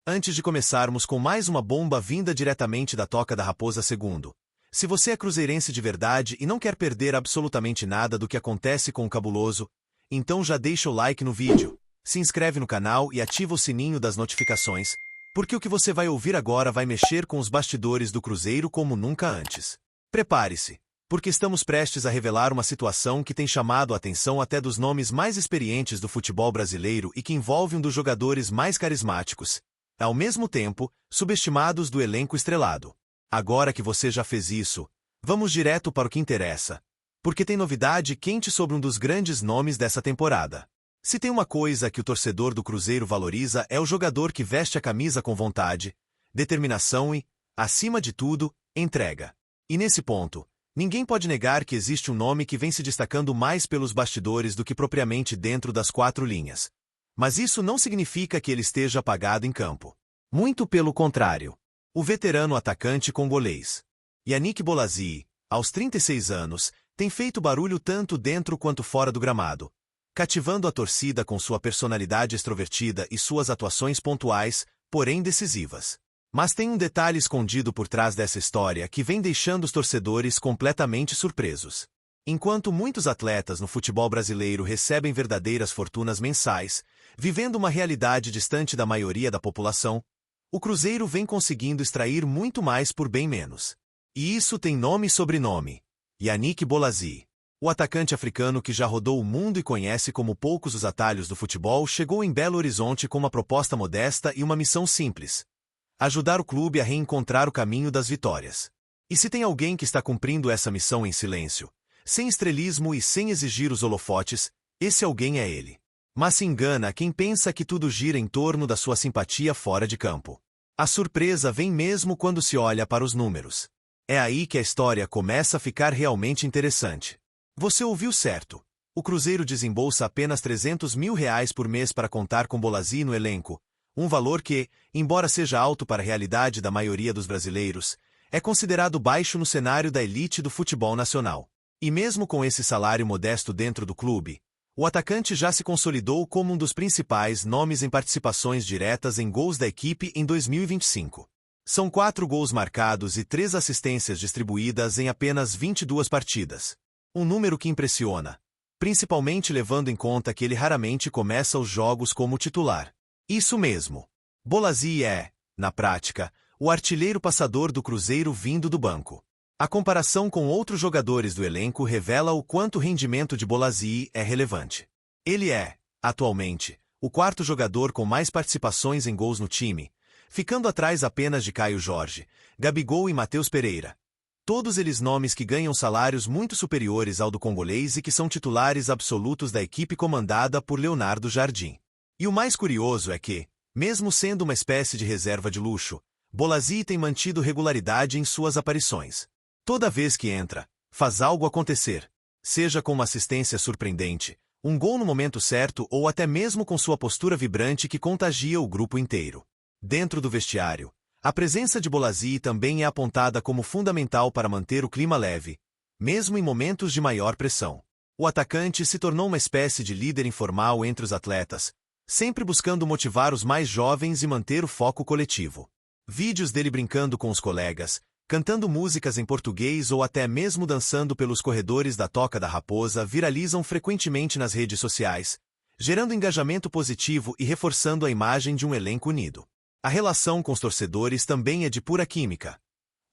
Antes de começarmos com mais uma bomba vinda diretamente da Toca da Raposa II, se você é cruzeirense de verdade e não quer perder absolutamente nada do que acontece com o Cabuloso, então já deixa o like no vídeo, se inscreve no canal e ativa o sininho das notificações, porque o que você vai ouvir agora vai mexer com os bastidores do Cruzeiro como nunca antes. Prepare-se, porque estamos prestes a revelar uma situação que tem chamado a atenção até dos nomes mais experientes do futebol brasileiro e que envolve um dos jogadores mais carismáticos, ao mesmo tempo, subestimados do elenco estrelado. Agora que você já fez isso, vamos direto para o que interessa, porque tem novidade quente sobre um dos grandes nomes dessa temporada. Se tem uma coisa que o torcedor do Cruzeiro valoriza é o jogador que veste a camisa com vontade, determinação e, acima de tudo, entrega. E nesse ponto, ninguém pode negar que existe um nome que vem se destacando mais pelos bastidores do que propriamente dentro das quatro linhas. Mas isso não significa que ele esteja apagado em campo. Muito pelo contrário. O veterano atacante congolês Yannick Bolasie, aos 36 anos, tem feito barulho tanto dentro quanto fora do gramado, cativando a torcida com sua personalidade extrovertida e suas atuações pontuais, porém decisivas. Mas tem um detalhe escondido por trás dessa história que vem deixando os torcedores completamente surpresos. Enquanto muitos atletas no futebol brasileiro recebem verdadeiras fortunas mensais, vivendo uma realidade distante da maioria da população, o Cruzeiro vem conseguindo extrair muito mais por bem menos. E isso tem nome e sobrenome: Yannick Bolasie. O atacante africano que já rodou o mundo e conhece como poucos os atalhos do futebol chegou em Belo Horizonte com uma proposta modesta e uma missão simples: ajudar o clube a reencontrar o caminho das vitórias. E se tem alguém que está cumprindo essa missão em silêncio, sem estrelismo e sem exigir os holofotes, esse alguém é ele. Mas se engana quem pensa que tudo gira em torno da sua simpatia fora de campo. A surpresa vem mesmo quando se olha para os números. É aí que a história começa a ficar realmente interessante. Você ouviu certo. O Cruzeiro desembolsa apenas R$300 mil por mês para contar com Bolasie no elenco, um valor que, embora seja alto para a realidade da maioria dos brasileiros, é considerado baixo no cenário da elite do futebol nacional. E mesmo com esse salário modesto dentro do clube, o atacante já se consolidou como um dos principais nomes em participações diretas em gols da equipe em 2025. São 4 gols marcados e 3 assistências distribuídas em apenas 22 partidas. Um número que impressiona, principalmente levando em conta que ele raramente começa os jogos como titular. Isso mesmo. Bolasie é, na prática, o artilheiro passador do Cruzeiro vindo do banco. A comparação com outros jogadores do elenco revela o quanto o rendimento de Bolasie é relevante. Ele é, atualmente, o quarto jogador com mais participações em gols no time, ficando atrás apenas de Caio Jorge, Gabigol e Matheus Pereira. Todos eles nomes que ganham salários muito superiores ao do congolês e que são titulares absolutos da equipe comandada por Leonardo Jardim. E o mais curioso é que, mesmo sendo uma espécie de reserva de luxo, Bolasie tem mantido regularidade em suas aparições. Toda vez que entra, faz algo acontecer, seja com uma assistência surpreendente, um gol no momento certo ou até mesmo com sua postura vibrante que contagia o grupo inteiro. Dentro do vestiário, a presença de Bolasie também é apontada como fundamental para manter o clima leve, mesmo em momentos de maior pressão. O atacante se tornou uma espécie de líder informal entre os atletas, sempre buscando motivar os mais jovens e manter o foco coletivo. Vídeos dele brincando com os colegas, cantando músicas em português ou até mesmo dançando pelos corredores da Toca da Raposa viralizam frequentemente nas redes sociais, gerando engajamento positivo e reforçando a imagem de um elenco unido. A relação com os torcedores também é de pura química.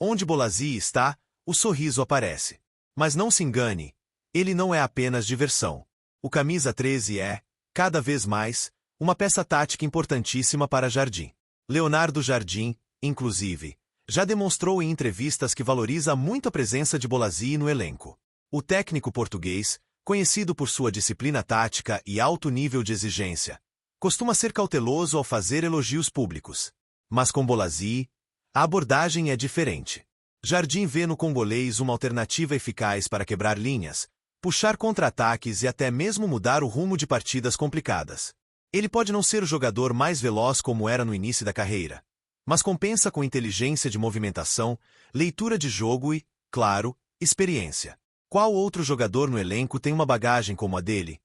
Onde Bolasie está, o sorriso aparece. Mas não se engane, ele não é apenas diversão. O camisa 13 é, cada vez mais, uma peça tática importantíssima para Jardim. Leonardo Jardim, inclusive, já demonstrou em entrevistas que valoriza muito a presença de Bolasie no elenco. O técnico português, conhecido por sua disciplina tática e alto nível de exigência, costuma ser cauteloso ao fazer elogios públicos. Mas com Bolasie, a abordagem é diferente. Jardim vê no congolês uma alternativa eficaz para quebrar linhas, puxar contra-ataques e até mesmo mudar o rumo de partidas complicadas. Ele pode não ser o jogador mais veloz como era no início da carreira, mas compensa com inteligência de movimentação, leitura de jogo e, claro, experiência. Qual outro jogador no elenco tem uma bagagem como a dele?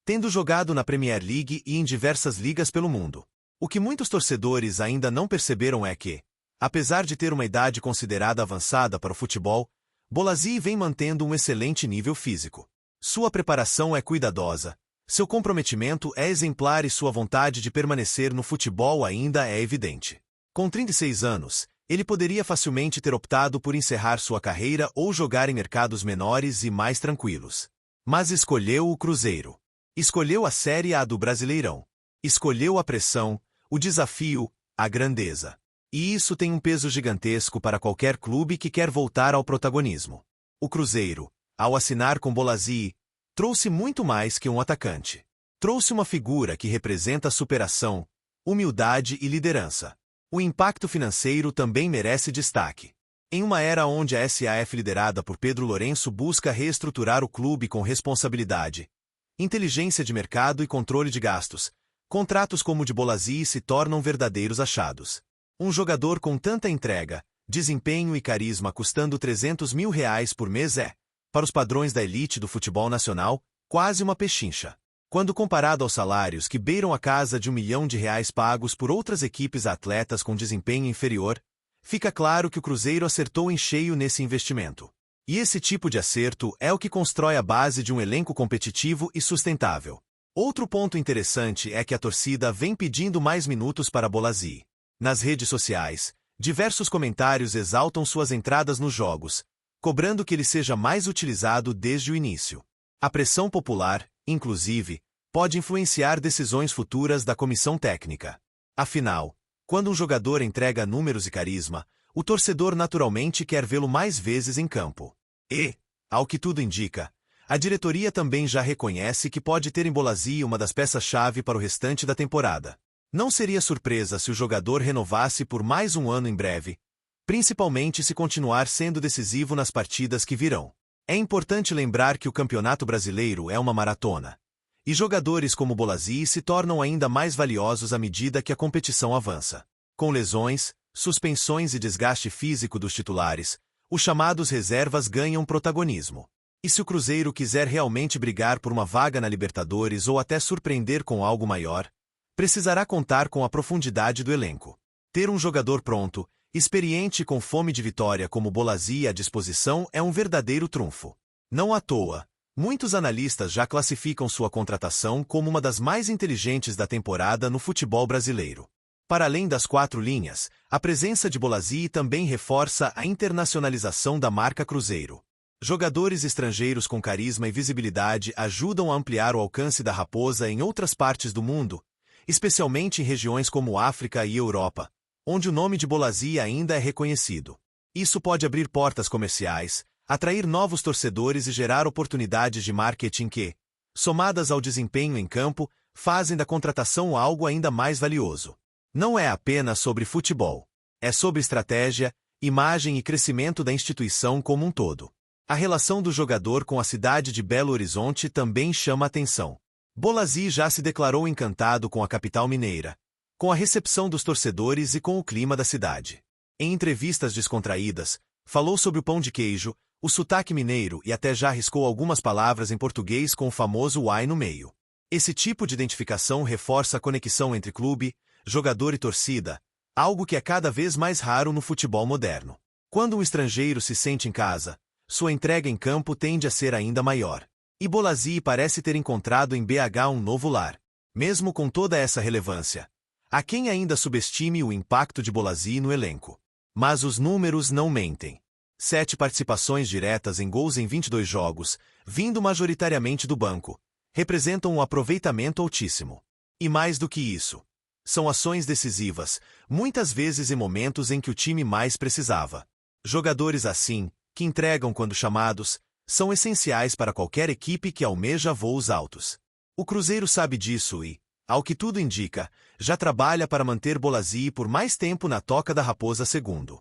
Tendo jogado na Premier League e em diversas ligas pelo mundo. O que muitos torcedores ainda não perceberam é que, apesar de ter uma idade considerada avançada para o futebol, Bolassi vem mantendo um excelente nível físico. Sua preparação é cuidadosa, seu comprometimento é exemplar e sua vontade de permanecer no futebol ainda é evidente. Com 36 anos, ele poderia facilmente ter optado por encerrar sua carreira ou jogar em mercados menores e mais tranquilos. Mas escolheu o Cruzeiro. Escolheu a Série A do Brasileirão. Escolheu a pressão, o desafio, a grandeza. E isso tem um peso gigantesco para qualquer clube que quer voltar ao protagonismo. O Cruzeiro, ao assinar com Bolassi, trouxe muito mais que um atacante. Trouxe uma figura que representa superação, humildade e liderança. O impacto financeiro também merece destaque. Em uma era onde a SAF liderada por Pedro Lourenço busca reestruturar o clube com responsabilidade, inteligência de mercado e controle de gastos, contratos como o de Bolassi se tornam verdadeiros achados. Um jogador com tanta entrega, desempenho e carisma custando R$300 mil por mês é, para os padrões da elite do futebol nacional, quase uma pechincha. Quando comparado aos salários que beiram a casa de R$1 milhão pagos por outras equipes a atletas com desempenho inferior, fica claro que o Cruzeiro acertou em cheio nesse investimento. E esse tipo de acerto é o que constrói a base de um elenco competitivo e sustentável. Outro ponto interessante é que a torcida vem pedindo mais minutos para Bolassi. Nas redes sociais, diversos comentários exaltam suas entradas nos jogos, cobrando que ele seja mais utilizado desde o início. A pressão popular, inclusive, pode influenciar decisões futuras da comissão técnica. Afinal, quando um jogador entrega números e carisma, o torcedor naturalmente quer vê-lo mais vezes em campo. E, ao que tudo indica, a diretoria também já reconhece que pode ter em Bolassi uma das peças-chave para o restante da temporada. Não seria surpresa se o jogador renovasse por mais um ano em breve, principalmente se continuar sendo decisivo nas partidas que virão. É importante lembrar que o Campeonato Brasileiro é uma maratona, e jogadores como Bolassi se tornam ainda mais valiosos à medida que a competição avança. Com lesões, suspensões e desgaste físico dos titulares, os chamados reservas ganham protagonismo. E se o Cruzeiro quiser realmente brigar por uma vaga na Libertadores ou até surpreender com algo maior, precisará contar com a profundidade do elenco. Ter um jogador pronto, experiente e com fome de vitória como Bolassi à disposição é um verdadeiro trunfo. Não à toa, muitos analistas já classificam sua contratação como uma das mais inteligentes da temporada no futebol brasileiro. Para além das 4 linhas, a presença de Bolassi também reforça a internacionalização da marca Cruzeiro. Jogadores estrangeiros com carisma e visibilidade ajudam a ampliar o alcance da Raposa em outras partes do mundo, especialmente em regiões como África e Europa, onde o nome de Bolassi ainda é reconhecido. Isso pode abrir portas comerciais, atrair novos torcedores e gerar oportunidades de marketing que, somadas ao desempenho em campo, fazem da contratação algo ainda mais valioso. Não é apenas sobre futebol. É sobre estratégia, imagem e crescimento da instituição como um todo. A relação do jogador com a cidade de Belo Horizonte também chama atenção. Bolassi já se declarou encantado com a capital mineira, com a recepção dos torcedores e com o clima da cidade. Em entrevistas descontraídas, falou sobre o pão de queijo, o sotaque mineiro e até já arriscou algumas palavras em português com o famoso uai no meio. Esse tipo de identificação reforça a conexão entre clube, jogador e torcida, algo que é cada vez mais raro no futebol moderno. Quando um estrangeiro se sente em casa, sua entrega em campo tende a ser ainda maior. E Bolassi parece ter encontrado em BH um novo lar. Mesmo com toda essa relevância, há quem ainda subestime o impacto de Bolassi no elenco. Mas os números não mentem. 7 participações diretas em gols em 22 jogos, vindo majoritariamente do banco, representam um aproveitamento altíssimo. E mais do que isso, são ações decisivas, muitas vezes em momentos em que o time mais precisava. Jogadores assim, que entregam quando chamados, são essenciais para qualquer equipe que almeja voos altos. O Cruzeiro sabe disso e, ao que tudo indica, já trabalha para manter Bolassi por mais tempo na toca da Raposa II.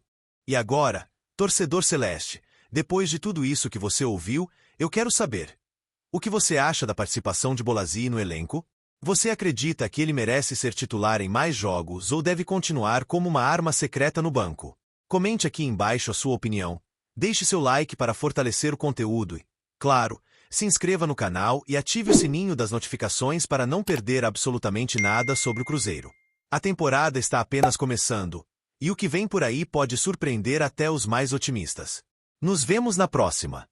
E agora, torcedor celeste, depois de tudo isso que você ouviu, eu quero saber: o que você acha da participação de Bolassi no elenco? Você acredita que ele merece ser titular em mais jogos ou deve continuar como uma arma secreta no banco? Comente aqui embaixo a sua opinião. Deixe seu like para fortalecer o conteúdo e, claro, se inscreva no canal e ative o sininho das notificações para não perder absolutamente nada sobre o Cruzeiro. A temporada está apenas começando, e o que vem por aí pode surpreender até os mais otimistas. Nos vemos na próxima!